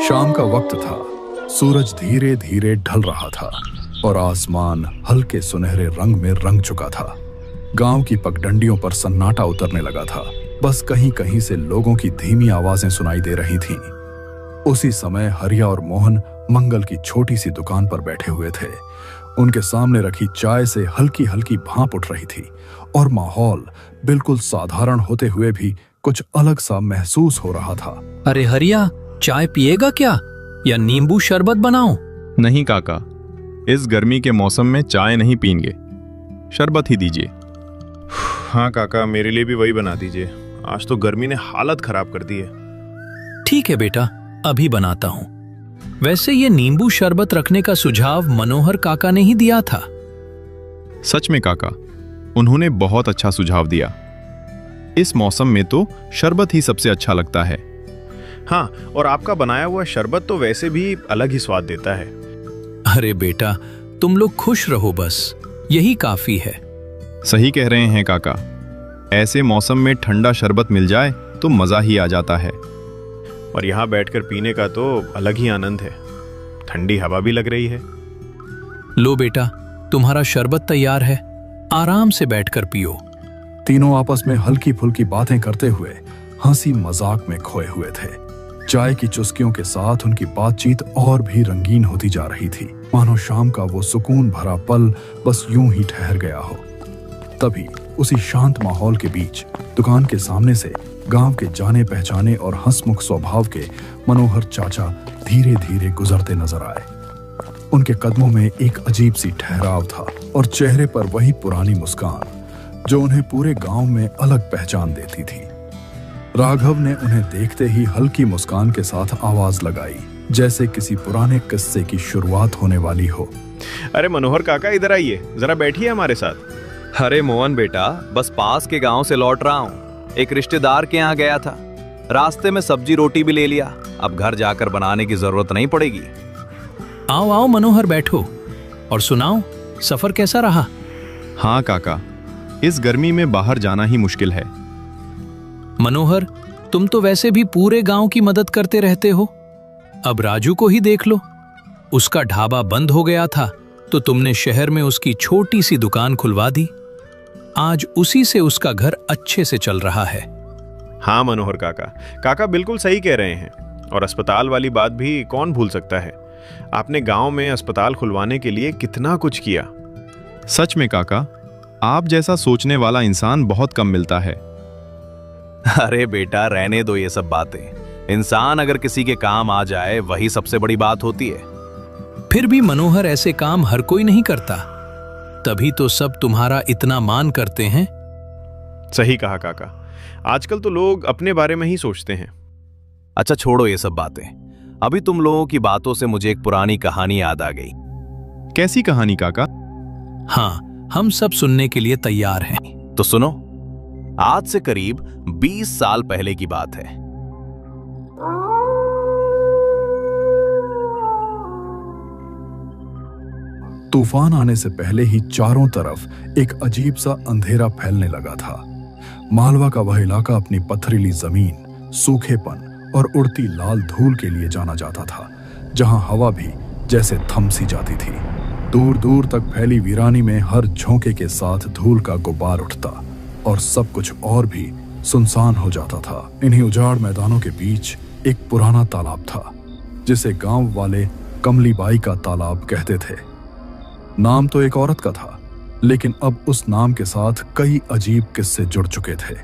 शाम का वक्त था। सूरज धीरे धीरे ढल रहा था और आसमान हल्के सुनहरे रंग में रंग चुका था। गांव की पगडंडियों पर सन्नाटा उतरने लगा था। बस कहीं कहीं से लोगों की धीमी आवाजें सुनाई दे रही थीं। उसी समय हरिया और मोहन मंगल की छोटी सी दुकान पर बैठे हुए थे। उनके सामने रखी चाय से हल्की हल्की भाप उठ रही थी और माहौल बिल्कुल साधारण होते हुए भी कुछ अलग सा महसूस हो रहा था। अरे हरिया, चाय पिएगा क्या या नींबू शरबत बनाऊं? नहीं काका, इस गर्मी के मौसम में चाय नहीं पीएंगे, शरबत ही दीजिए। हाँ काका, मेरे लिए भी वही बना दीजिए। आज तो गर्मी ने हालत खराब कर दी है। ठीक है बेटा, अभी बनाता हूँ। वैसे ये नींबू शरबत रखने का सुझाव मनोहर काका ने ही दिया था। सच में काका, उन्होंने बहुत अच्छा सुझाव दिया। इस मौसम में तो शरबत ही सबसे अच्छा लगता है। हाँ, और आपका बनाया हुआ शरबत तो वैसे भी अलग ही स्वाद देता है। अरे बेटा, तुम लोग खुश रहो, बस यही काफी है। सही कह रहे हैं काका, ऐसे मौसम में ठंडा शरबत मिल जाए तो मजा ही आ जाता है। और यहाँ बैठकर पीने का तो अलग ही आनंद है। ठंडी हवा भी लग रही है। लो बेटा, तुम्हारा शरबत तैयार है, आराम से बैठकर पियो। तीनों आपस में हल्की फुल्की बातें करते हुए हंसी मजाक में खोए हुए थे। चाय की चुस्कियों के साथ उनकी बातचीत और भी रंगीन होती जा रही थी, मानो शाम का वो सुकून भरा पल बस यूं ही ठहर गया हो। तभी उसी शांत माहौल के बीच दुकान के सामने से गांव के जाने पहचाने और हंसमुख स्वभाव के मनोहर चाचा धीरे धीरे गुजरते नजर आए। उनके कदमों में एक अजीब सी ठहराव था और चेहरे पर वही पुरानी मुस्कान जो उन्हें पूरे गांव में अलग पहचान देती थी। राघव ने उन्हें देखते ही हल्की मुस्कान के साथ आवाज लगाई, जैसे किसी पुराने किस्से की शुरुआत होने वाली हो। अरे मनोहर काका, इधर आइए, जरा बैठिए हमारे साथ। अरे मोहन बेटा, बस पास के गांव से लौट रहा हूँ। एक रिश्तेदार के यहाँ गया था, रास्ते में सब्जी रोटी भी ले लिया। अब घर जाकर बनाने की जरूरत नहीं पड़ेगी। आओ आओ मनोहर, बैठो और सुनाओ, सफर कैसा रहा? हाँ काका, इस गर्मी में बाहर जाना ही मुश्किल है। मनोहर, तुम तो वैसे भी पूरे गांव की मदद करते रहते हो। अब राजू को ही देख लो, उसका ढाबा बंद हो गया था तो तुमने शहर में उसकी छोटी सी दुकान खुलवा दी। आज उसी से उसका घर अच्छे से चल रहा है। हाँ मनोहर काका, काका बिल्कुल सही कह रहे हैं। और अस्पताल वाली बात भी कौन भूल सकता है। आपने गांव में अस्पताल खुलवाने के लिए कितना कुछ किया। सच में काका, आप जैसा सोचने वाला इंसान बहुत कम मिलता है। अरे बेटा, रहने दो ये सब बातें। इंसान अगर किसी के काम आ जाए वही सबसे बड़ी बात होती है। फिर भी मनोहर, ऐसे काम हर कोई नहीं करता, तभी तो सब तुम्हारा इतना मान करते हैं। सही कहा काका, आजकल तो लोग अपने बारे में ही सोचते हैं। अच्छा छोड़ो ये सब बातें। अभी तुम लोगों की बातों से मुझे एक पुरानी कहानी याद आ गई। कैसी कहानी काका? हाँ, हम सब सुनने के लिए तैयार हैं। तो सुनो, आज से करीब 20 साल पहले की बात है। तूफान आने से पहले ही चारों तरफ एक अजीब सा अंधेरा फैलने लगा था। मालवा का वह इलाका अपनी पथरीली जमीन, सूखेपन और उड़ती लाल धूल के लिए जाना जाता था, जहां हवा भी जैसे थम सी जाती थी। दूर दूर तक फैली वीरानी में हर झोंके के साथ धूल का गुब्बार उठता और सब कुछ और भी सुनसान हो जाता था। इन्हीं उजाड़ मैदानों के बीच एक पुराना तालाब था, जिसे गांव वाले कमली बाई का तालाब कहते थे। नाम तो एक औरत का था, लेकिन अब उस नाम के साथ कई अजीब किस्से जुड़ चुके थे।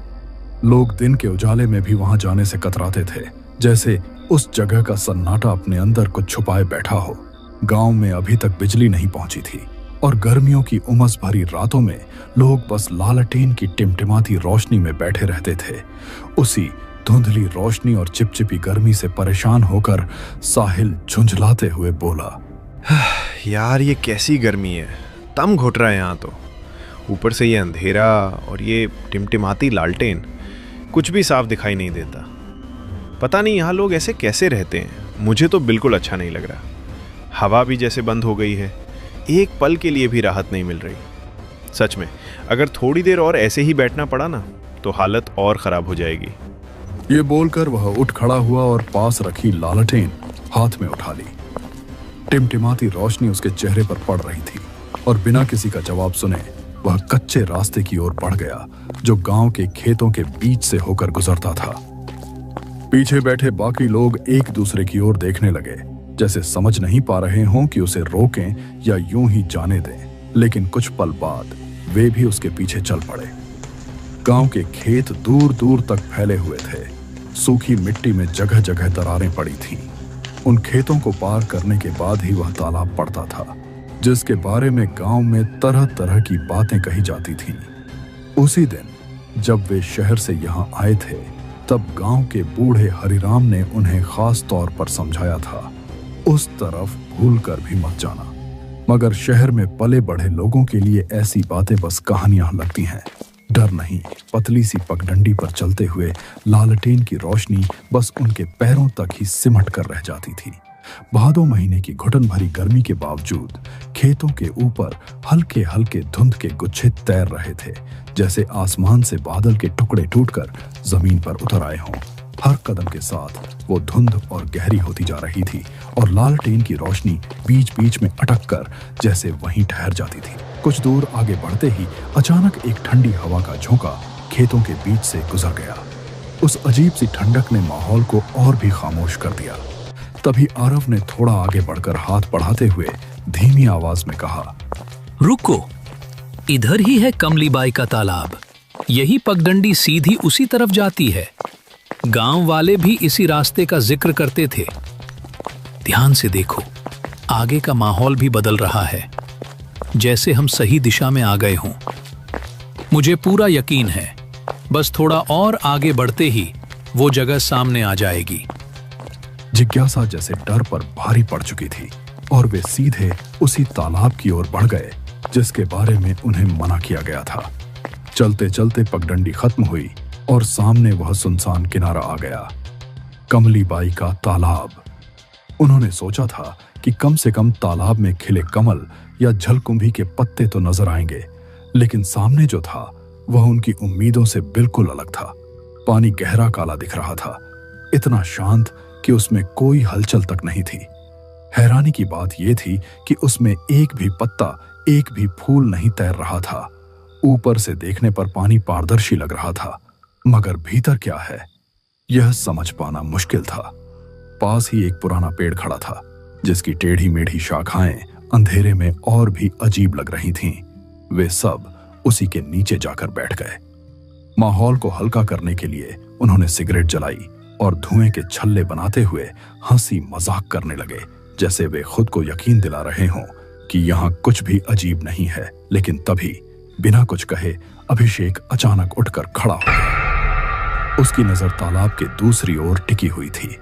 लोग दिन के उजाले में भी वहां जाने से कतराते थे, जैसे उस जगह का सन्नाटा अपने अंदर कुछ छुपाए बैठा हो। गांव में अभी तक बिजली नहीं पहुंची थी और गर्मियों की उमस भरी रातों में लोग बस लालटेन की टिमटिमाती रोशनी में बैठे रहते थे। उसी धुंधली रोशनी और चिपचिपी गर्मी से परेशान होकर साहिल झुंझलाते हुए बोला, यार ये कैसी गर्मी है, दम घुट रहा है यहाँ तो। ऊपर से ये अंधेरा और ये टिमटिमाती लालटेन, कुछ भी साफ दिखाई नहीं देता। पता नहीं यहाँ लोग ऐसे कैसे रहते हैं। मुझे तो बिल्कुल अच्छा नहीं लग रहा। हवा भी जैसे बंद हो गई है, एक पल के लिए भी राहत नहीं मिल रही। सच में अगर थोड़ी देर और ऐसे ही बैठना पड़ा ना तो हालत और खराब हो जाएगी। ये बोलकर वह उठ खड़ा हुआ और पास रखी लालटेन हाथ में उठा ली। टिमटिमाती रोशनी उसके चेहरे पर पड़ रही थी और बिना किसी का जवाब सुने वह कच्चे रास्ते की ओर बढ़ गया जो गांव के खेतों के बीच से होकर गुजरता था। पीछे बैठे बाकी लोग एक दूसरे की ओर देखने लगे, जैसे समझ नहीं पा रहे हों कि उसे रोकें या यूं ही जाने दें। लेकिन कुछ पल बाद वे भी उसके पीछे चल पड़े। गांव के खेत दूर दूर तक फैले हुए थे। सूखी मिट्टी में जगह जगह दरारें पड़ी थीं। उन खेतों को पार करने के बाद ही वह तालाब पड़ता था, जिसके बारे में गांव में तरह तरह की बातें कही जाती थीं। उसी दिन जब वे शहर से यहाँ आए थे, तब गांव के बूढ़े हरिराम ने उन्हें खास तौर पर समझाया था, उस तरफ भूलकर भी मत जाना। मगर शहर में पले बढ़े लोगों के लिए ऐसी बातें बस कहानियां लगती हैं। डर नहीं, पतली सी पगडंडी पर चलते हुए लालटेन की रोशनी बस उनके पैरों तक ही सिमट कर रह जाती थी। भादों महीने की घुटन भरी गर्मी के बावजूद खेतों के ऊपर हल्के हल्के धुंध के गुच्छे तैर रहे थे, जैसे आसमान से बादल के टुकड़े टूटकर जमीन पर उतर आए हों। हर कदम के साथ वो धुंध और गहरी होती जा रही थी और लालटेन की रोशनी बीच बीच में अटक कर जैसे वहीं ठहर जाती थी। कुछ दूर आगे बढ़ते ही अचानक एक ठंडी हवा का झोंका खेतों के बीच से गुजर गया। उस अजीब सी ठंडक ने माहौल को और भी खामोश कर दिया। तभी आरव ने थोड़ा आगे बढ़कर हाथ बढ़ाते हुए धीमी आवाज में कहा, रुको, इधर ही है कमली बाई का तालाब। यही पगडंडी सीधी उसी तरफ जाती है। गांव वाले भी इसी रास्ते का जिक्र करते थे। ध्यान से देखो, आगे का माहौल भी बदल रहा है, जैसे हम सही दिशा में आ गए हों। मुझे पूरा यकीन है, बस थोड़ा और आगे बढ़ते ही वो जगह सामने आ जाएगी। जिज्ञासा जैसे डर पर भारी पड़ चुकी थी और वे सीधे उसी तालाब की ओर बढ़ गए जिसके बारे में उन्हें मना किया गया था। चलते चलते पगडंडी खत्म हुई और सामने वह सुनसान किनारा आ गया, कमली बाई का तालाब। उन्होंने सोचा था कि कम से कम तालाब में खिले कमल या जलकुंभी के पत्ते तो नजर आएंगे, लेकिन सामने जो था वह उनकी उम्मीदों से बिल्कुल अलग था। पानी गहरा काला दिख रहा था, इतना शांत कि उसमें कोई हलचल तक नहीं थी। हैरानी की बात यह थी कि उसमें एक भी पत्ता, एक भी फूल नहीं तैर रहा था। ऊपर से देखने पर पानी पारदर्शी लग रहा था, मगर भीतर क्या है यह समझ पाना मुश्किल था। पास ही एक पुराना पेड़ खड़ा था, जिसकी टेढ़ी मेढ़ी शाखाएं अंधेरे में और भी अजीब लग रही थीं। वे सब उसी के नीचे जाकर बैठ गए। माहौल को हल्का करने के लिए उन्होंने सिगरेट जलाई और धुएं के छल्ले बनाते हुए हंसी मजाक करने लगे, जैसे वे खुद को यकीन दिला रहे हों कि यहां कुछ भी अजीब नहीं है। लेकिन तभी बिना कुछ कहे अभिषेक अचानक उठकर खड़ा हो गया। उसकी नजर तालाब के दूसरी ओर टिकी हुई थी।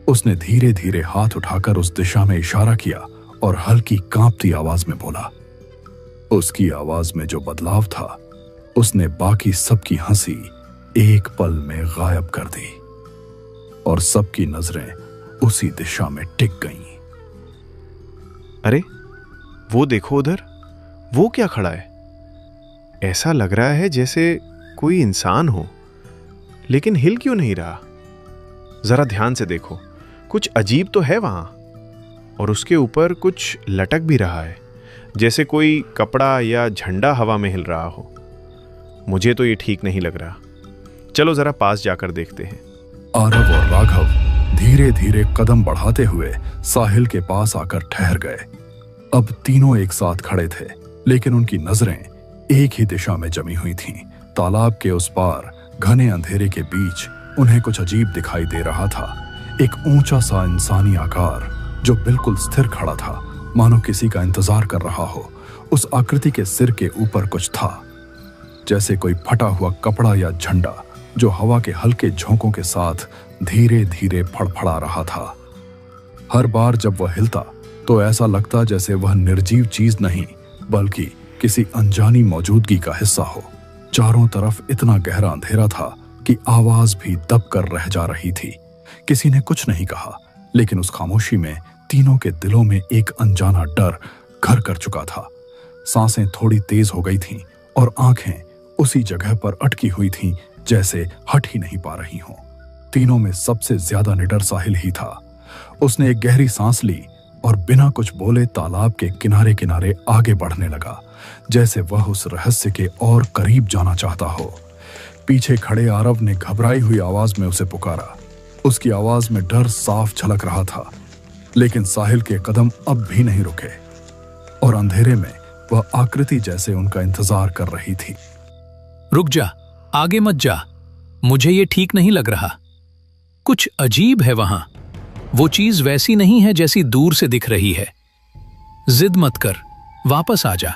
उसने धीरे धीरे हाथ उठाकर उस दिशा में इशारा किया और हल्की कांपती आवाज में बोला। उसकी आवाज में जो बदलाव था, उसने बाकी सबकी हंसी एक पल में गायब कर दी और सबकी नजरें उसी दिशा में टिक गईं। अरे वो देखो उधर, वो क्या खड़ा है? ऐसा लग रहा है जैसे कोई इंसान हो, लेकिन हिल क्यों नहीं रहा? जरा ध्यान से देखो, कुछ अजीब तो है वहां, और उसके ऊपर कुछ लटक भी रहा है, जैसे कोई कपड़ा या झंडा हवा में हिल रहा हो। मुझे तो ये ठीक नहीं लग रहा। चलो जरा पास जाकर देखते हैं। आरव और राघव धीरे धीरे कदम बढ़ाते हुए साहिल के पास आकर ठहर गए। अब तीनों एक साथ खड़े थे, लेकिन उनकी नजरें एक ही दिशा में जमी हुई थीं। तालाब के उस पार घने अंधेरे के बीच उन्हें कुछ अजीब दिखाई दे रहा था। एक ऊंचा सा इंसानी आकार जो बिल्कुल स्थिर खड़ा था, मानो किसी का इंतजार कर रहा हो। उस आकृति के सिर के ऊपर कुछ था, जैसे कोई फटा हुआ कपड़ा या झंडा जो हवा के हल्के झोंकों के साथ धीरे धीरे फड़फड़ा रहा था। हर बार जब वह हिलता तो ऐसा लगता जैसे वह निर्जीव चीज नहीं, बल्कि किसी अनजानी मौजूदगी का हिस्सा हो। चारों तरफ इतना गहरा अंधेरा था कि आवाज भी दब कर रह जा रही थी। किसी ने कुछ नहीं कहा, लेकिन उस खामोशी में तीनों के दिलों में एक अनजाना डर घर कर चुका था। सांसें थोड़ी तेज हो गई थीं और आंखें उसी जगह पर अटकी हुई थीं, जैसे हट ही नहीं पा रही हों। तीनों में सबसे ज्यादा निडर साहिल ही था। उसने एक गहरी सांस ली और बिना कुछ बोले तालाब के किनारे किनारे आगे बढ़ने लगा, जैसे वह उस रहस्य के और करीब जाना चाहता हो। पीछे खड़े आरव ने घबराई हुई आवाज में उसे पुकारा। उसकी आवाज में डर साफ झलक रहा था, लेकिन साहिल के कदम अब भी नहीं रुके और अंधेरे में वह आकृति जैसे उनका इंतजार कर रही थी। रुक जा, आगे मत जा, मुझे ये ठीक नहीं लग रहा। कुछ अजीब है वहां। वो चीज वैसी नहीं है जैसी दूर से दिख रही है। जिद मत कर, वापस आ जा,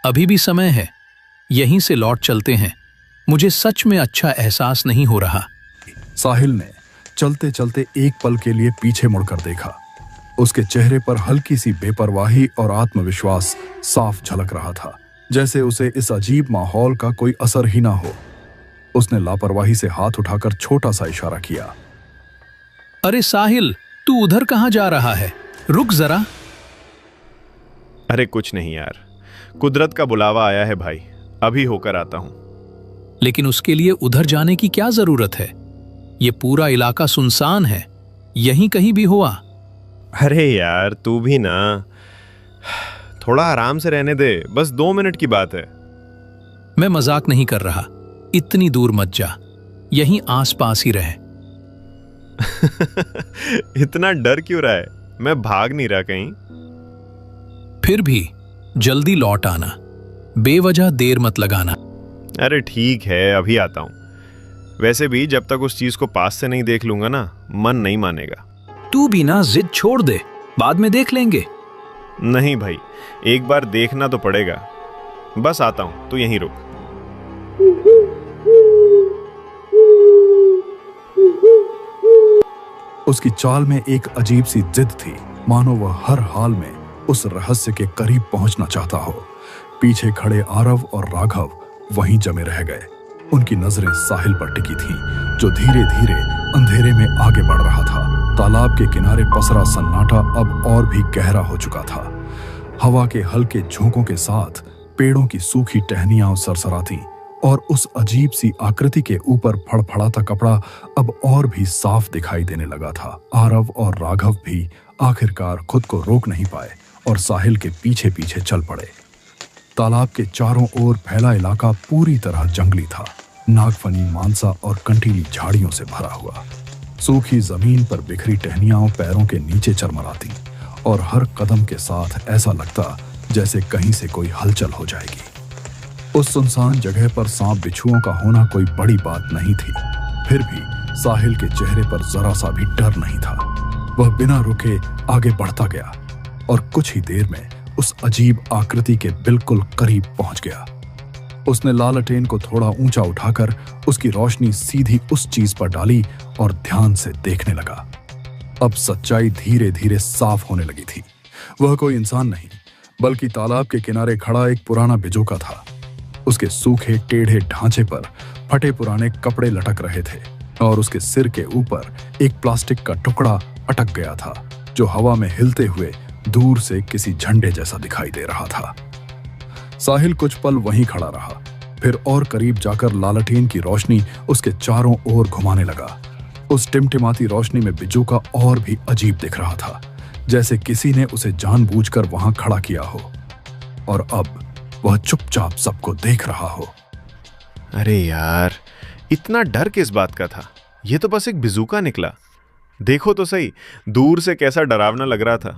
अभी भी समय है, यहीं से लौट चलते हैं। मुझे सच में अच्छा एहसास नहीं हो रहा। साहिल ने चलते चलते एक पल के लिए पीछे मुड़कर देखा। उसके चेहरे पर हल्की सी बेपरवाही और आत्मविश्वास साफ झलक रहा था, जैसे उसे इस अजीब माहौल का कोई असर ही ना हो। उसने लापरवाही से हाथ उठाकर छोटा सा इशारा किया। अरे साहिल, तू उधर कहां जा रहा है? रुक जरा। अरे कुछ नहीं यार, कुदरत का बुलावा आया है भाई, अभी होकर आता हूं। लेकिन उसके लिए उधर जाने की क्या जरूरत है? ये पूरा इलाका सुनसान है, यहीं कहीं भी हुआ। अरे यार तू भी ना, थोड़ा आराम से रहने दे, बस 2 मिनट की बात है। मैं मजाक नहीं कर रहा, इतनी दूर मत जा, यहीं आसपास ही रहे। इतना डर क्यों रहा है? मैं भाग नहीं रहा कहीं। फिर भी जल्दी लौट आना, बेवजह देर मत लगाना। अरे ठीक है, अभी आता हूं। वैसे भी जब तक उस चीज को पास से नहीं देख लूंगा ना, मन नहीं मानेगा। तू भी ना जिद छोड़ दे, बाद में देख लेंगे। नहीं भाई, एक बार देखना तो पड़ेगा। बस आता हूं, तू यहीं रुक। उसकी चाल में एक अजीब सी जिद थी, मानो वह हर हाल में उस रहस्य के करीब पहुंचना चाहता हो। पीछे खड़े आरव और राघव वहीं जमे रह गए। उनकी नजरें साहिल पर टिकी थीं, जो धीरे धीरे अंधेरे में आगे बढ़ रहा था। तालाब के किनारे पसरा सन्नाटा अब और भी गहरा हो चुका था। हवा के हल्के झोंकों के साथ पेड़ों की सूखी टहनियां सरसराती और उस अजीब सी आकृति के ऊपर फड़फड़ाता कपड़ा अब और भी साफ दिखाई देने लगा था। आरव और राघव भी आखिरकार खुद को रोक नहीं पाए और साहिल के पीछे पीछे चल पड़े। तालाब के चारों ओर फैला इलाका पूरी तरह जंगली था, नागफनी, मानसा और कंटीली झाड़ियों से भरा हुआ। सूखी जमीन पर बिखरी टहनियां पैरों के नीचे चरमराती और हर कदम के साथ ऐसा लगता जैसे कहीं से कोई हलचल हो जाएगी। उस सुनसान जगह पर सांप बिच्छुओं का होना कोई बड़ी बात नहीं थी, फिर भी साहिल के चेहरे पर जरा सा भी डर नहीं था। वह बिना रुके आगे बढ़ता गया और कुछ ही देर में उस अजीब आकृति के बिल्कुल करीब पहुंच गया। उसने लालटेन को थोड़ा ऊंचा उठाकर उसकी रोशनी सीधी उस चीज पर डाली और ध्यान से देखने लगा। अब सच्चाई धीरे धीरे साफ होने लगी थी। वह कोई इंसान नहीं, बल्कि तालाब के किनारे खड़ा एक पुराना बिजोका था। उसके सूखे टेढ़े ढांचे पर फटे पुराने कपड़े लटक रहे थे और उसके सिर के ऊपर एक प्लास्टिक का टुकड़ा अटक गया था, जो हवा में हिलते हुए दूर से किसी झंडे जैसा दिखाई दे रहा था। साहिल कुछ पल वहीं खड़ा रहा, फिर और करीब जाकर लालटेन की रोशनी उसके चारों ओर घुमाने लगा। उस टिमटिमाती रोशनी में बिजोका और भी अजीब दिख रहा था, जैसे किसी ने उसे जानबूझकर वहां खड़ा किया हो और अब वह चुपचाप सबको देख रहा हो। अरे यार, इतना डर किस बात का था? यह तो बस एक बिजूका निकला। देखो तो सही, दूर से कैसा डरावना लग रहा था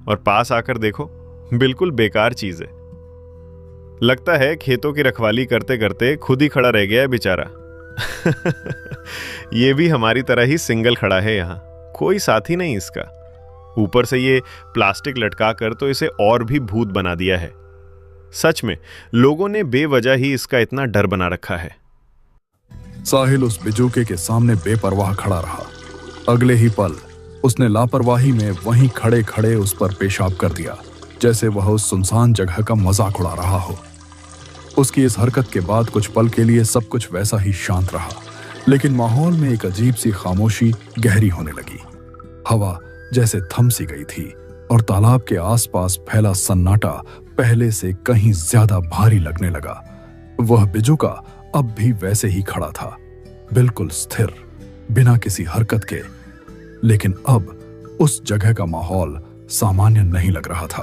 और पास आकर देखो, बिल्कुल बेकार चीज है। लगता है खेतों की रखवाली करते करते खुद ही खड़ा रह गया है बेचारा। ये भी हमारी तरह ही सिंगल खड़ा है यहाँ, कोई साथी नहीं इसका। ऊपर से ये प्लास्टिक लटका कर तो इसे और भी भूत बना दिया है। सच में लोगों ने बेवजह ही इसका इतना डर बना रखा है। साहिल उस बिजूके के सामने बेपरवाह खड़ा रहा। अगले ही पल उसने लापरवाही में वहीं खड़े खड़े उस पर पेशाब कर दिया, जैसे वह उस सुनसान जगह का मजाक उड़ा रहा हो। उसकी इस हरकत के बाद कुछ पल के लिए सब कुछ वैसा ही शांत रहा, लेकिन माहौल में एक अजीब सी खामोशी गहरी होने लगी। हवा जैसे थम सी गई थी और तालाब के आसपास फैला सन्नाटा पहले से कहीं ज्यादा भारी लगने लगा। वह बिजूका अब भी वैसे ही खड़ा था, बिल्कुल स्थिर, बिना किसी हरकत के, लेकिन अब उस जगह का माहौल सामान्य नहीं लग रहा था।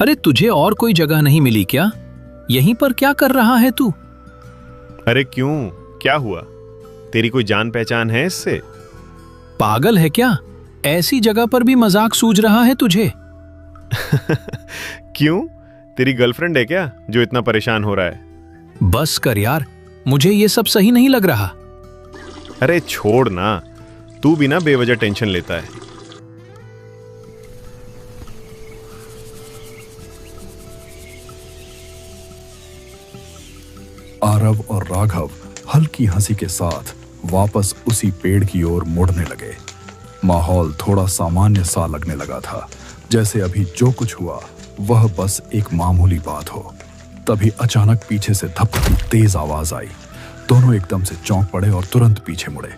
अरे तुझे और कोई जगह नहीं मिली क्या? यहीं पर क्या कर रहा है तू? अरे क्यों, क्या हुआ? तेरी कोई जान पहचान है इससे? पागल है क्या? ऐसी जगह पर भी मजाक सूझ रहा है तुझे? क्यों, तेरी गर्लफ्रेंड है क्या जो इतना परेशान हो रहा है? बस कर यार, मुझे ये सब सही नहीं लग रहा। अरे छोड़ ना, तू भी ना बेवजह टेंशन लेता है। आरव और राघव हल्की हंसी के साथ वापस उसी पेड़ की ओर मुड़ने लगे। माहौल थोड़ा सामान्य सा लगने लगा था, जैसे अभी जो कुछ हुआ वह बस एक मामूली बात हो। तभी अचानक पीछे से धप की तेज आवाज आई। दोनों एकदम से चौंक पड़े और तुरंत पीछे मुड़े।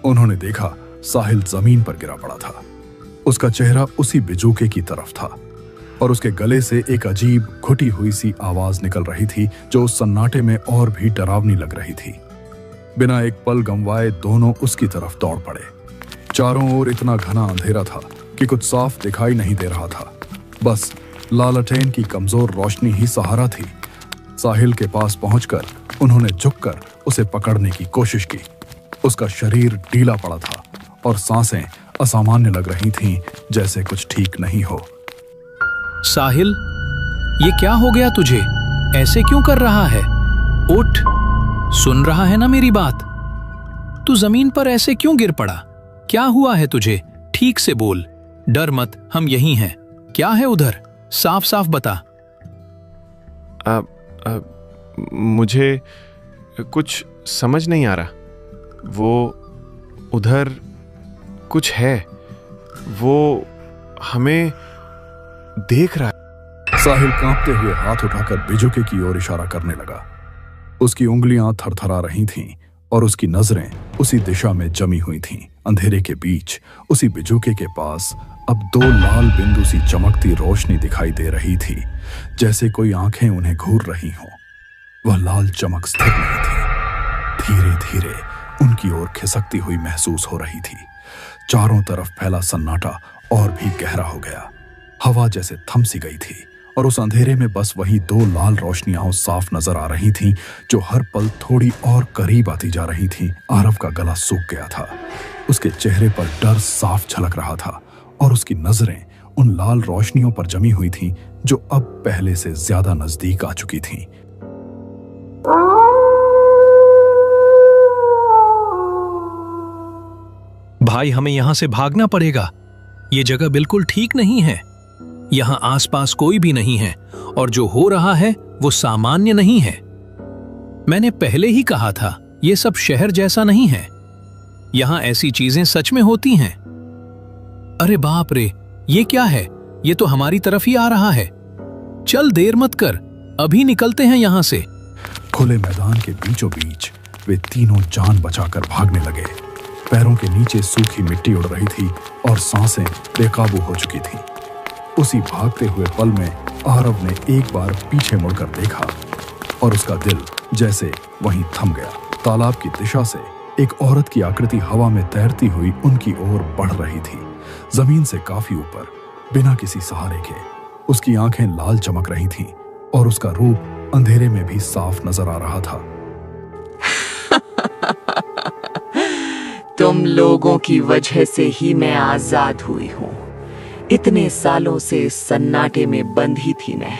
उन्होंने देखा साहिल जमीन पर गिरा पड़ा था। उसका चेहरा उसी बिजूके की तरफ था और उसके गले से एक अजीब घुटी हुई सी आवाज निकल रही थी जो उस सन्नाटे में और भी डरावनी लग रही थी। बिना एक पल गंवाए दोनों उसकी तरफ दौड़ पड़े। चारों ओर इतना घना अंधेरा था कि कुछ साफ दिखाई नहीं दे रहा था, बस लालटेन की कमजोर रोशनी ही सहारा थी। साहिल के पास पहुंचकर उन्होंने झुककर उसे पकड़ने की कोशिश की। उसका शरीर ढीला पड़ा था और सांसें असामान्य लग रही थीं, जैसे कुछ ठीक नहीं हो। साहिल, ये क्या हो गया तुझे? ऐसे क्यों कर रहा है? उठ, सुन रहा है ना मेरी बात? तू जमीन पर ऐसे क्यों गिर पड़ा? क्या हुआ है तुझे? ठीक से बोल, डर मत, हम यहीं हैं। क्या है उधर? साफ साफ बता। मुझे कुछ समझ नहीं आ रहा। वो उधर कुछ है, वो हमें देख रहा है। साहिल कांपते हुए हाथ उठाकर बिजुके की ओर इशारा करने लगा। उसकी उंगलियां थरथरा रही थीं और उसकी नजरें उसी दिशा में जमी हुई थीं। अंधेरे के बीच उसी बिजुके के पास अब दो लाल बिंदु सी चमकती रोशनी दिखाई दे रही थी, जैसे कोई आंखें उन्हें घूर रही हों। वह लाल चमक स्थिर नहीं थी, धीरे धीरे उनकी ओर खिसकती हुई महसूस हो रही थी। चारों तरफ फैला सन्नाटा और भी गहरा हो गया। हवा जैसे थम सी गई थी और उस अंधेरे में बस वही दो लाल रोशनियां साफ नजर आ रही थीं, जो हर पल थोड़ी और करीब आती जा रही थीं। आरव का गला सूख गया था। उसके चेहरे पर डर साफ झलक रहा था और उसकी नजरें उन लाल रोशनियों पर जमी हुई थीं, जो अब पहले से ज्यादा नजदीक आ चुकी थीं। भाई, हमें यहां से भागना पड़ेगा। ये जगह बिल्कुल ठीक नहीं है। यहां आसपास कोई भी नहीं है और जो हो रहा है वो सामान्य नहीं है। मैंने पहले ही कहा था, ये सब शहर जैसा नहीं है। यहां ऐसी चीजें सच में होती हैं। अरे बाप रे, ये क्या है? ये तो हमारी तरफ ही आ रहा है। चल, देर मत कर, अभी निकलते हैं यहां से। खुले मैदान के बीचों बीच वे तीनों जान बचाकर भागने लगे। पैरों के नीचे सूखी मिट्टी उड़ रही थी और सांसें बेकाबू हो चुकी थीं। उसी भागते हुए पल में आरव ने एक बार पीछे मुड़कर देखा और उसका दिल जैसे वहीं थम गया। तालाब की दिशा से एक औरत की आकृति हवा में तैरती हुई उनकी ओर बढ़ रही थी, जमीन से काफी ऊपर, बिना किसी सहारे के। उसकी आंखें लाल चमक रही थीं और उसका रूप अंधेरे में भी साफ नजर आ रहा था। तुम लोगों की वजह से ही मैं आजाद हुई हूँ। इतने सालों से इस सन्नाटे में बंधी थी मैं,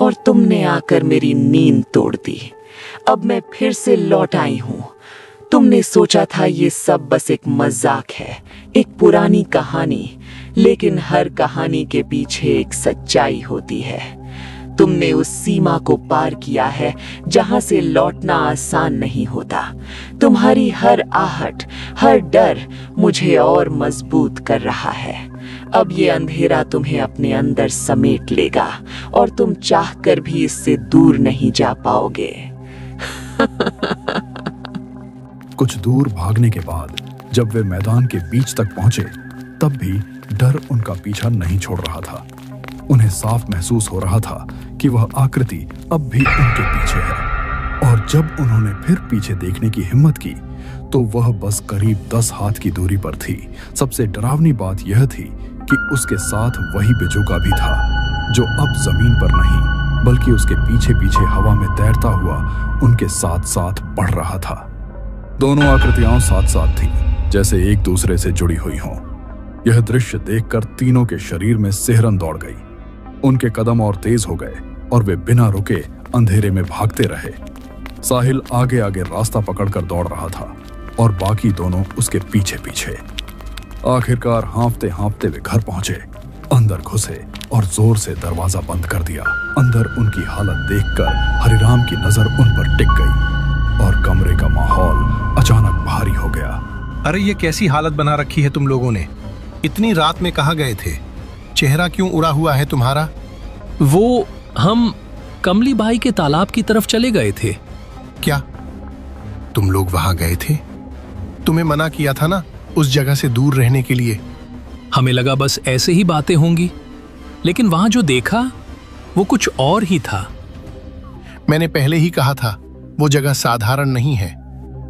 और तुमने आकर मेरी नींद तोड़ दी। अब मैं फिर से लौट आई हूँ। तुमने सोचा था ये सब बस एक मजाक है, एक पुरानी कहानी, लेकिन हर कहानी के पीछे एक सच्चाई होती है। तुमने उस सीमा को पार किया है जहां से लौटना आसान नहीं होता। तुम्हारी हर आहट, हर डर मुझे और मजबूत कर रहा है। अब ये अंधेरा तुम्हें अपने अंदर समेट लेगा और तुम चाहकर भी इससे दूर नहीं जा पाओगे। कुछ दूर भागने के बाद जब वे मैदान के बीच तक पहुंचे, तब भी डर उनका पीछा नहीं छोड़ रहा था। उन्हें साफ महसूस हो रहा था कि वह आकृति अब भी उनके पीछे है। और जब उन्होंने फिर पीछे देखने की हिम्मत की, तो वह बस करीब 10 हाथ की दूरी पर थी। सबसे डरावनी बात यह थी कि उसके साथ वही बिजूका भी था, जो अब जमीन पर नहीं बल्कि उसके पीछे पीछे हवा में तैरता हुआ उनके साथ साथ बढ़ रहा था। दोनों आकृतियां साथ साथ थीं, जैसे एक दूसरे से जुड़ी हुई हों। यह दृश्य देखकर तीनों के शरीर में सिहरन दौड़ गई। उनके कदम और तेज हो गए और वे बिना रुके अंधेरे में भागते रहे। साहिल आगे आगे रास्ता पकड़कर दौड़ रहा था और बाकी दोनों उसके पीछे पीछे। आखिरकार हांफते हांफते वे घर पहुंचे, अंदर घुसे और जोर से दरवाजा बंद कर दिया। अंदर उनकी हालत देखकर हरिराम की नजर उन पर टिक गई और कमरे का माहौल अचानक भारी हो गया। अरे ये कैसी हालत बना रखी है तुम लोगों ने? इतनी रात में कहाँ गए थे? चेहरा क्यों उड़ा हुआ है तुम्हारा? वो हम कमली बाई के तालाब की तरफ चले गए थे। क्या तुम लोग वहां गए थे? तुम्हें मना किया था ना उस जगह से दूर रहने के लिए। हमें लगा बस ऐसे ही बातें होंगी, लेकिन वहां जो देखा वो कुछ और ही था। मैंने पहले ही कहा था वो जगह साधारण नहीं है,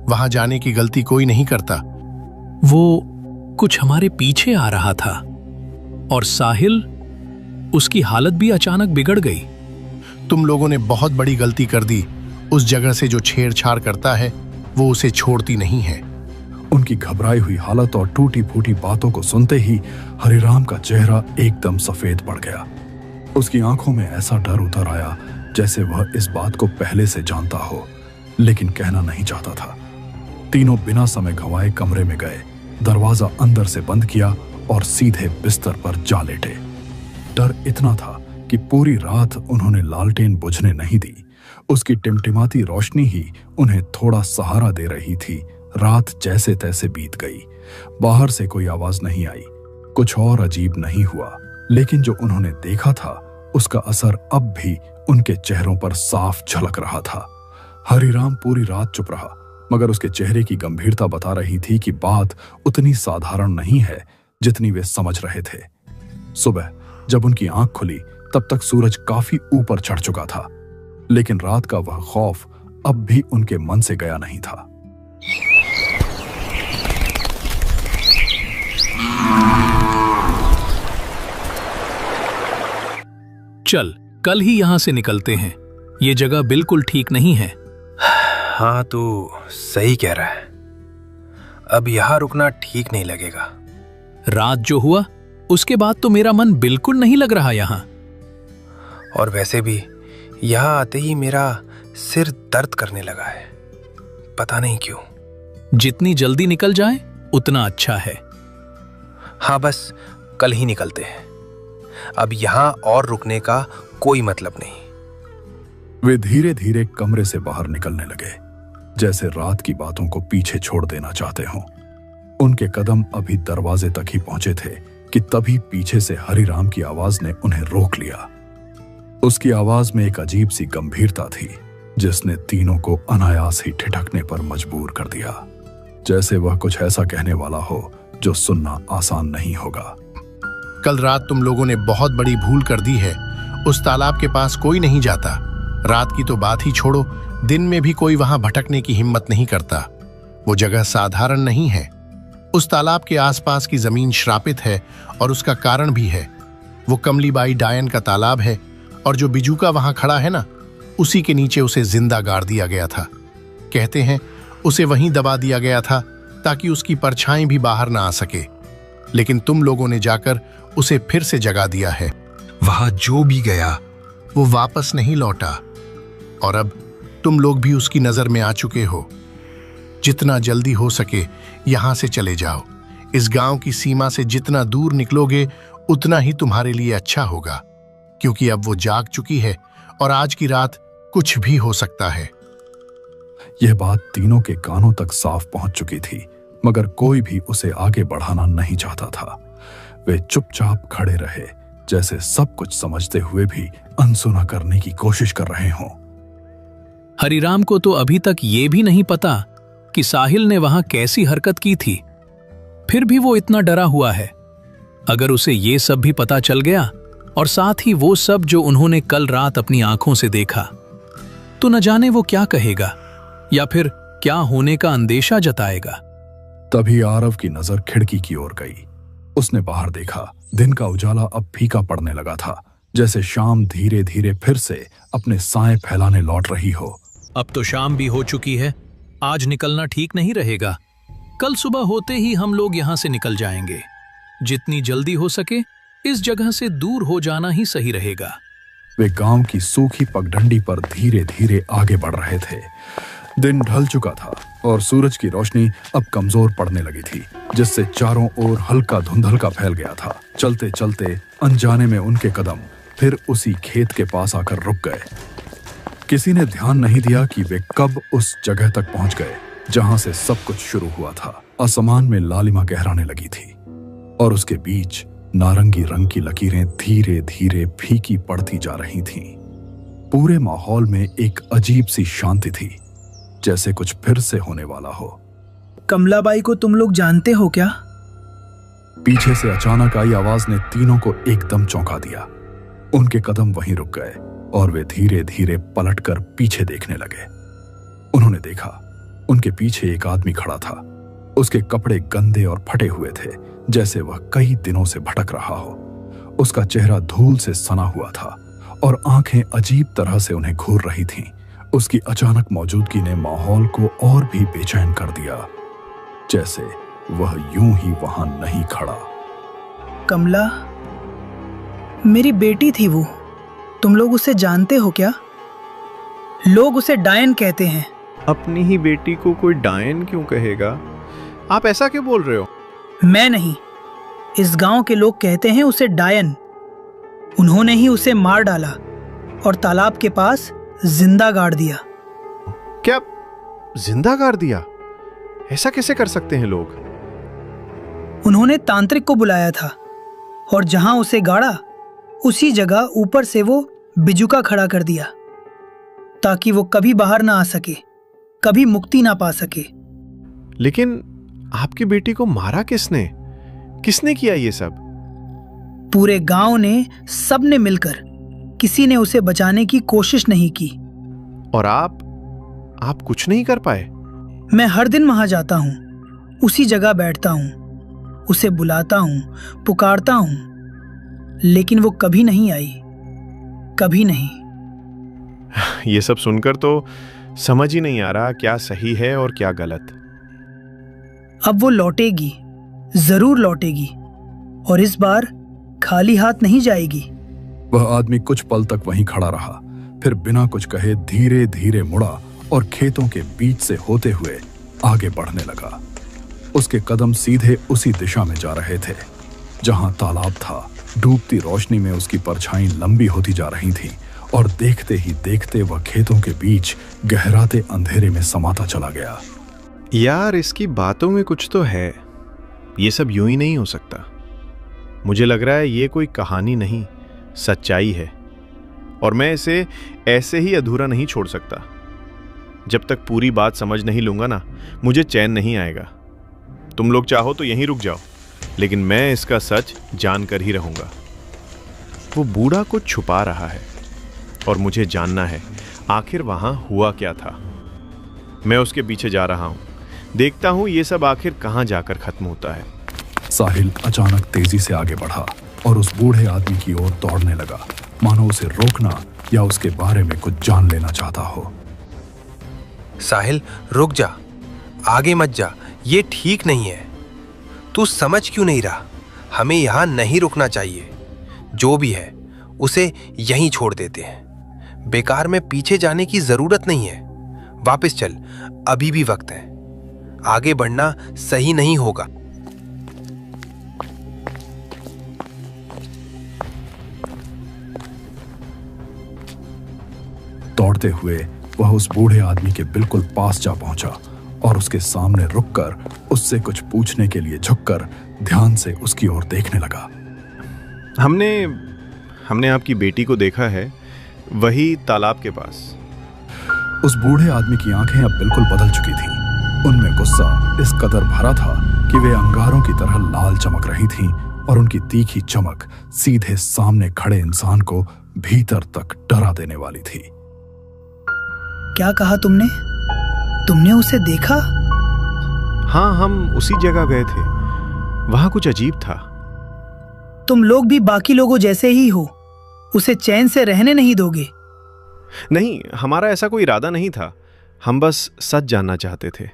वहां जाने की गलती कोई नहीं करता। वो कुछ हमारे पीछे आ रहा था और साहिल, उसकी हालत भी अचानक बिगड़ गई। तुम लोगों ने बहुत बड़ी गलती कर दी। उस जगह से जो छेड़छाड़ करता है वो उसे छोड़ती नहीं है। उनकी घबराई हुई हालत और टूटी फूटी बातों को सुनते ही हरिराम का चेहरा एकदम सफेद पड़ गया। उसकी आंखों में ऐसा डर उतर आया जैसे वह इस बात को पहले से जानता हो, लेकिन कहना नहीं चाहता था। तीनों बिना समय गंवाए कमरे में गए, दरवाजा अंदर से बंद किया और सीधे बिस्तर पर जा लेटे। डर इतना था कि पूरी रात उन्होंने लालटेन बुझने नहीं दी। उसकी टिमटिमाती रोशनी ही उन्हें थोड़ा सहारा दे रही थी। रात जैसे तैसे बीत गई। बाहर से कोई आवाज नहीं आई, कुछ और अजीब नहीं हुआ, लेकिन जो उन्होंने देखा था उसका असर अब भी उनके चेहरों पर साफ झलक रहा था। हरिराम पूरी रात चुप रहा, मगर उसके चेहरे की गंभीरता बता रही थी कि बात उतनी साधारण नहीं है जितनी वे समझ रहे थे। सुबह जब उनकी आंख खुली तब तक सूरज काफी ऊपर चढ़ चुका था, लेकिन रात का वह खौफ अब भी उनके मन से गया नहीं था। चल, कल ही यहां से निकलते हैं। ये जगह बिल्कुल ठीक नहीं है। हाँ, तू सही कह रहा है। अब यहां रुकना ठीक नहीं लगेगा। रात जो हुआ उसके बाद तो मेरा मन बिल्कुल नहीं लग रहा यहां। और वैसे भी यहां आते ही मेरा सिर दर्द करने लगा है, पता नहीं क्यों। जितनी जल्दी निकल जाए उतना अच्छा है। हाँ, बस कल ही निकलते हैं। अब यहां और रुकने का कोई मतलब नहीं। वे धीरे धीरे कमरे से बाहर निकलने लगे, जैसे रात की बातों को पीछे छोड़ देना चाहते हों। उनके कदम अभी दरवाजे तक ही पहुंचे थे कि तभी पीछे से हरिराम की आवाज ने उन्हें रोक लिया। उसकी आवाज में एक अजीब सी गंभीरता थी, जिसने तीनों को अनायास ही ठिठकने पर मजबूर कर दिया, जैसे वह कुछ ऐसा कहने वाला हो जो सुनना आसान नहीं होगा। कल रात तुम लोगों ने बहुत बड़ी भूल कर दी है। उस तालाब के पास कोई नहीं जाता। रात की तो बात ही छोड़ो, दिन में भी कोई वहां भटकने की हिम्मत नहीं करता। वो जगह साधारण नहीं है। उस तालाब के आसपास की जमीन श्रापित है और उसका कारण भी है। वो कमली बाई डायन का तालाब है और जो बिजूका वहां खड़ा है ना, उसी के नीचे उसे जिंदा गाड़ दिया गया था। कहते हैं उसे वहीं दबा दिया गया था ताकि उसकी परछाई भी बाहर ना आ सके, लेकिन तुम लोगों ने जाकर उसे फिर से जगा दिया है। वहां जो भी गया वो वापस नहीं लौटा और अब तुम लोग भी उसकी नजर में आ चुके हो। जितना जल्दी हो सके यहां से चले जाओ। इस गांव की सीमा से जितना दूर निकलोगे उतना ही तुम्हारे लिए अच्छा होगा, क्योंकि अब वो जाग चुकी है और आज की रात कुछ भी हो सकता है। यह बात तीनों के कानों तक साफ पहुंच चुकी थी, मगर कोई भी उसे आगे बढ़ाना नहीं चाहता था। वे चुपचाप खड़े रहे, जैसे सब कुछ समझते हुए भी अनसुना करने की कोशिश कर रहे हों। हरिराम को तो अभी तक ये भी नहीं पता कि साहिल ने वहां कैसी हरकत की थी, फिर भी वो इतना डरा हुआ है। अगर उसे ये सब भी पता चल गया और साथ ही वो सब जो उन्होंने कल रात अपनी आंखों से देखा, तो न जाने वो क्या कहेगा, या फिर क्या होने का अंदेशा जताएगा। तभी आरव की नजर खिड़की की ओर गई। उसने बाहर देखा। दिन का उजाला अब फीका पड़ने लगा था, जैसे शाम धीरे धीरे फिर से अपने साए फैलाने लौट रही हो। अब तो शाम भी हो चुकी है, आज निकलना ठीक नहीं रहेगा। कल सुबह होते ही हम लोग यहाँ से निकल जाएंगे। जितनी जल्दी हो सके इस जगह से दूर हो जाना ही सही रहेगा। वे गांव की सूखी पगडंडी पर धीरे धीरे आगे बढ़ रहे थे। दिन ढल चुका था और सूरज की रोशनी अब कमजोर पड़ने लगी थी, जिससे चारों ओर हल्का धुंधलका फैल गया था। चलते चलते अनजाने में उनके कदम फिर उसी खेत के पास आकर रुक गए। किसी ने ध्यान नहीं दिया कि वे कब उस जगह तक पहुंच गए जहां से सब कुछ शुरू हुआ था। आसमान में लालिमा गहराने लगी थी और उसके बीच नारंगी रंग की लकीरें धीरे धीरे फीकी पड़ती जा रही थीं। पूरे माहौल में एक अजीब सी शांति थी, जैसे कुछ फिर से होने वाला हो। कमलाबाई को तुम लोग जानते हो क्या? पीछे से अचानक आई आवाज ने तीनों को एकदम चौंका दिया। उनके कदम वहीं रुक गए और वे धीरे धीरे पलटकर पीछे देखने लगे। उन्होंने देखा उनके पीछे एक आदमी खड़ा था। उसके कपड़े गंदे और फटे हुए थे, जैसे वह कई दिनों से भटक रहा हो। उसका चेहरा धूल से सना हुआ था और आंखें अजीब तरह से उन्हें घूर रही थीं। उसकी अचानक मौजूदगी ने माहौल को और भी बेचैन कर दिया, जैसे वह यूं ही वहां नहीं खड़ा। कमला मेरी बेटी थी वो। तुम लोग उसे जानते हो क्या? लोग उसे डायन कहते हैं। अपनी ही बेटी को कोई डायन क्यों कहेगा? आप ऐसा क्यों बोल रहे हो? मैं नहीं, इस गांव के लोग कहते हैं उसे डायन। उन्होंने ही उसे मार डाला और तालाब के पास जिंदा गाड़ दिया। क्या जिंदा गाड़ दिया? ऐसा कैसे कर सकते हैं लोग? उन्होंने तांत्रिक को बुलाया था और जहां उसे गाड़ा उसी जगह ऊपर से वो बिजुका खड़ा कर दिया, ताकि वो कभी बाहर ना आ सके, कभी मुक्ति ना पा सके। लेकिन आपकी बेटी को मारा किसने? किसने किया ये सब? पूरे गांव ने, सबने मिलकर। किसी ने उसे बचाने की कोशिश नहीं की। और आप कुछ नहीं कर पाए? मैं हर दिन वहां जाता हूं, उसी जगह बैठता हूं, उसे बुलाता हूं, पुकारता हूं, लेकिन वो कभी नहीं आई, कभी नहीं। ये सब सुनकर तो समझ ही नहीं आ रहा क्या सही है और क्या गलत। अब वो लौटेगी, जरूर लौटेगी, और इस बार खाली हाथ नहीं जाएगी। वह आदमी कुछ पल तक वहीं खड़ा रहा, फिर बिना कुछ कहे धीरे धीरे मुड़ा और खेतों के बीच से होते हुए आगे बढ़ने लगा। उसके कदम सीधे उसी दिशा में जा रहे थे जहां तालाब था। डूबती रोशनी में उसकी परछाई लंबी होती जा रही थी और देखते ही देखते वह खेतों के बीच गहराते अंधेरे में समाता चला गया। यार, इसकी बातों में कुछ तो है। ये सब यूं ही नहीं हो सकता। मुझे लग रहा है ये कोई कहानी नहीं, सच्चाई है, और मैं इसे ऐसे ही अधूरा नहीं छोड़ सकता। जब तक पूरी बात समझ नहीं लूंगा ना, मुझे चैन नहीं आएगा। तुम लोग चाहो तो यहीं रुक जाओ, लेकिन मैं इसका सच जानकर ही रहूंगा। वो बूढ़ा कुछ छुपा रहा है और मुझे जानना है आखिर वहां हुआ क्या था। मैं उसके पीछे जा रहा हूं, देखता हूं ये सब आखिर कहां जाकर खत्म होता है। साहिल अचानक तेजी से आगे बढ़ा और उस बूढ़े आदमी की ओर दौड़ने लगा, मानो उसे रोकना या उसके बारे में कुछ जान लेना चाहता हो। साहिल, रुक जा, आगे मत जा, ये ठीक नहीं है। तू समझ क्यों नहीं रहा? हमें यहां नहीं रुकना चाहिए। जो भी है उसे यहीं छोड़ देते हैं। बेकार में पीछे जाने की जरूरत नहीं है। वापस चल, अभी भी वक्त है। आगे बढ़ना सही नहीं होगा। दौड़ते हुए वह उस बूढ़े आदमी के बिल्कुल पास जा पहुंचा और उसके सामने रुककर उससे कुछ पूछने के लिए झुककर ध्यान से उसकी ओर देखने लगा। हमने आपकी बेटी को देखा है, वही तालाब के पास। उस बूढ़े आदमी की आंखें अब बिल्कुल बदल चुकी थीं। उनमें गुस्सा इस कदर भरा था कि वे अंगारों की तरह लाल चमक रही थीं और उनकी तीखी चमक सीधे सामने खड़े इंसान को भीतर तक डरा देने वाली थी। क्या कहा तुमने? तुमने उसे देखा? हाँ, हम उसी जगह गए थे। वहां कुछ अजीब था। तुम लोग भी बाकी लोगों जैसे ही हो, उसे चैन से रहने नहीं दोगे। नहीं, हमारा ऐसा कोई इरादा नहीं था। हम बस सच जानना चाहते थे।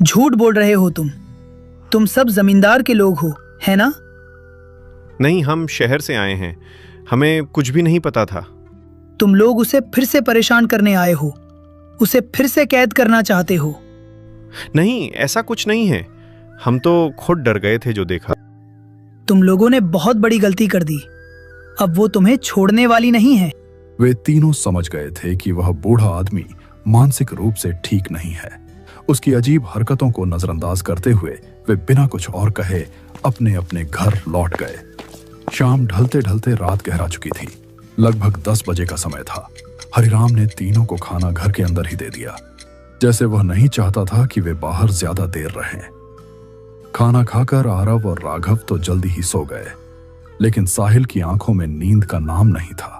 झूठ बोल रहे हो तुम सब जमींदार के लोग हो, है ना? नहीं, हम शहर से आए हैं। हमें कुछ भी नहीं पता था। तुम लोग उसे फिर से परेशान करने आए हो, उसे फिर से कैद करना चाहते हो। नहीं, ऐसा कुछ नहीं है। हम तो खुद डर गए थे जो देखा। तुम लोगों ने बहुत बड़ी गलती कर दी। अब वो तुम्हें छोड़ने वाली नहीं है। वे तीनों समझ गए थे कि वह बूढ़ा आदमी मानसिक रूप से ठीक नहीं है। उसकी अजीब हरकतों को नजरअंदाज करते हुए वे बिना कुछ और कहे अपने अपने घर लौट गए। शाम ढलते ढलते रात गहरा चुकी थी। लगभग 10 बजे का समय था। हरिराम ने तीनों को खाना घर के अंदर ही दे दिया, जैसे वह नहीं चाहता था कि वे बाहर ज्यादा देर रहें। खाना खाकर आरव और राघव तो जल्दी ही सो गए, लेकिन साहिल की आंखों में नींद का नाम नहीं था।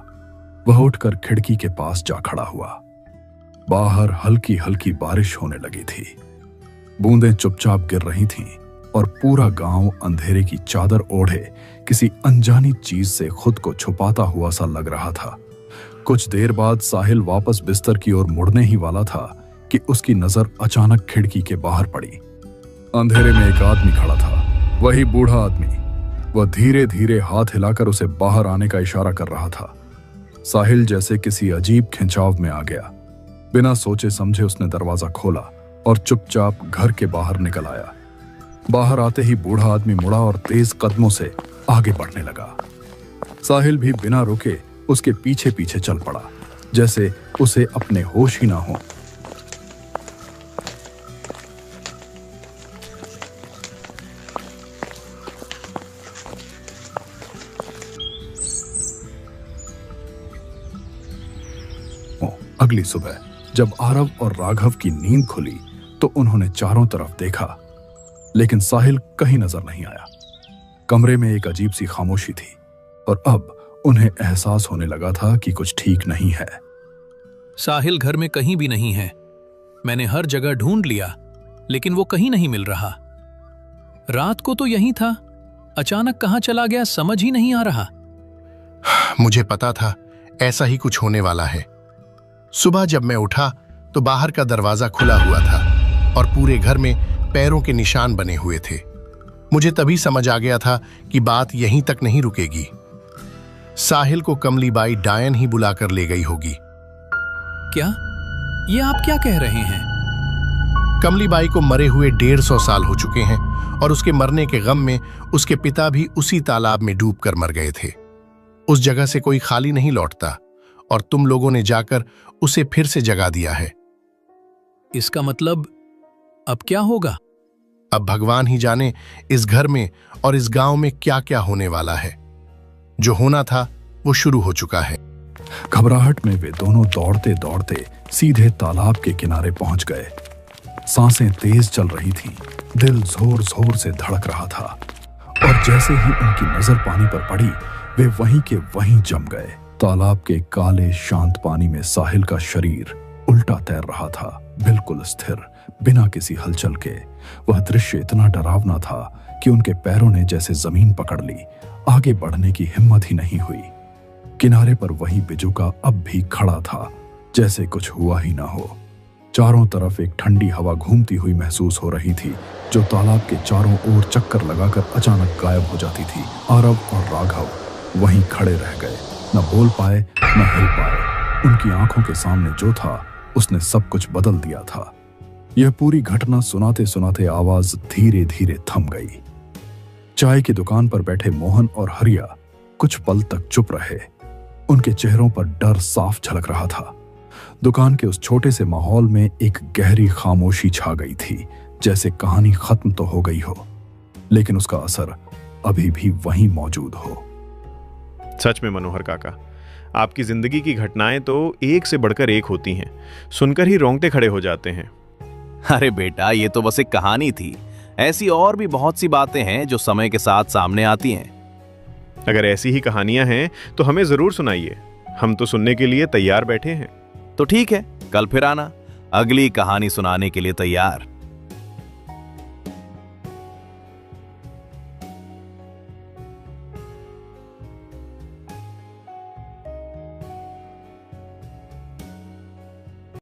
वह उठकर खिड़की के पास जा खड़ा हुआ। बाहर हल्की हल्की बारिश होने लगी थी। बूंदें चुपचाप गिर रही थीं और पूरा गांव अंधेरे की चादर ओढ़े किसी अनजानी चीज से खुद को छुपाता हुआ सा लग रहा था। कुछ देर बाद साहिल वापस बिस्तर की ओर मुड़ने ही वाला था कि उसकी नजर अचानक खिड़की के बाहर पड़ी। अंधेरे में एक आदमी खड़ा था, वही बूढ़ा आदमी। वह धीरे धीरे हाथ हिलाकर उसे बाहर आने का इशारा कर रहा था। साहिल जैसे किसी अजीब खिंचाव में आ गया। बिना सोचे समझे उसने दरवाजा खोला और चुपचाप घर के बाहर निकल आया। बाहर आते ही बूढ़ा आदमी मुड़ा और तेज कदमों से आगे बढ़ने लगा। साहिल भी बिना रुके उसके पीछे पीछे चल पड़ा, जैसे उसे अपने होश ही ना हो। अगली सुबह जब आरव और राघव की नींद खुली तो उन्होंने चारों तरफ देखा, लेकिन साहिल कहीं नजर नहीं आया। कमरे में एक अजीब सी खामोशी थी और अब उन्हें एहसास होने लगा था कि कुछ ठीक नहीं है। साहिल घर में कहीं भी नहीं है। मैंने हर जगह ढूंढ लिया, लेकिन वो कहीं नहीं मिल रहा। रात को तो यहीं था, अचानक कहां चला गया समझ ही नहीं आ रहा। मुझे पता था ऐसा ही कुछ होने वाला है। सुबह जब मैं उठा तो बाहर का दरवाजा खुला हुआ था और पूरे घर में पैरों के निशान बने हुए थे। मुझे तभी समझ आ गया था कि बात यहीं तक नहीं रुकेगी। साहिल को कमलीबाई डायन ही बुलाकर ले गई होगी। क्या? ये आप क्या कह रहे हैं? कमलीबाई को मरे हुए 150 साल हो चुके हैं और उसके मरने के गम में उसके पिता भी उसी तालाब में डूबकर मर गए थे। उस जगह से कोई खाली नहीं लौटता और तुम लोगों ने जाकर उसे फिर से जगा दिया है। इसका मतलब अब क्या होगा? अब भगवान ही जाने इस घर में और इस गांव में क्या क्या होने वाला है। जो होना था वो शुरू हो चुका है। घबराहट में वे दोनों दौड़ते दौड़ते सीधे तालाब के किनारे पहुंच गए। सांसें तेज चल रही थीं, दिल जोर जोर से धड़क रहा था और जैसे ही उनकी नजर पानी पर पड़ी वे वहीं के वहीं जम गए। तालाब के काले शांत पानी में साहिल का शरीर उल्टा तैर रहा था, बिल्कुल स्थिर, बिना किसी हलचल के। वह दृश्य इतना डरावना था कि उनके पैरों ने जैसे जमीन पकड़ ली। आगे बढ़ने की हिम्मत ही नहीं हुई। किनारे पर वही बिजू का अब भी खड़ा था, जैसे कुछ हुआ ही ना हो। चारों तरफ एक ठंडी हवा घूमती हुई महसूस हो रही थी, जो तालाब के चारों ओर चक्कर लगाकर अचानक गायब हो जाती थी। आरव और राघव वहीं खड़े रह गए, न बोल पाए न हिल पाए। उनकी आंखों के सामने जो था उसने सब कुछ बदल दिया था। यह पूरी घटना सुनाते सुनाते आवाज धीरे धीरे थम गई। चाय की दुकान पर बैठे मोहन और हरिया कुछ पल तक चुप रहे। उनके चेहरों पर डर साफ झलक रहा था। दुकान के उस छोटे से माहौल में एक गहरी खामोशी छा गई थी, जैसे कहानी खत्म तो हो गई हो, लेकिन उसका असर अभी भी वहीं मौजूद हो। सच में मनोहर काका, आपकी जिंदगी की घटनाएं तो एक से बढ़कर एक होती हैं। सुनकर ही रोंगटे खड़े हो जाते हैं। अरे बेटा, ये तो बस एक कहानी थी। ऐसी और भी बहुत सी बातें हैं जो समय के साथ सामने आती हैं। अगर ऐसी ही कहानियां हैं तो हमें जरूर सुनाइए। हम तो सुनने के लिए तैयार बैठे हैं। तो ठीक है, कल फिर आना। अगली कहानी सुनाने के लिए तैयार।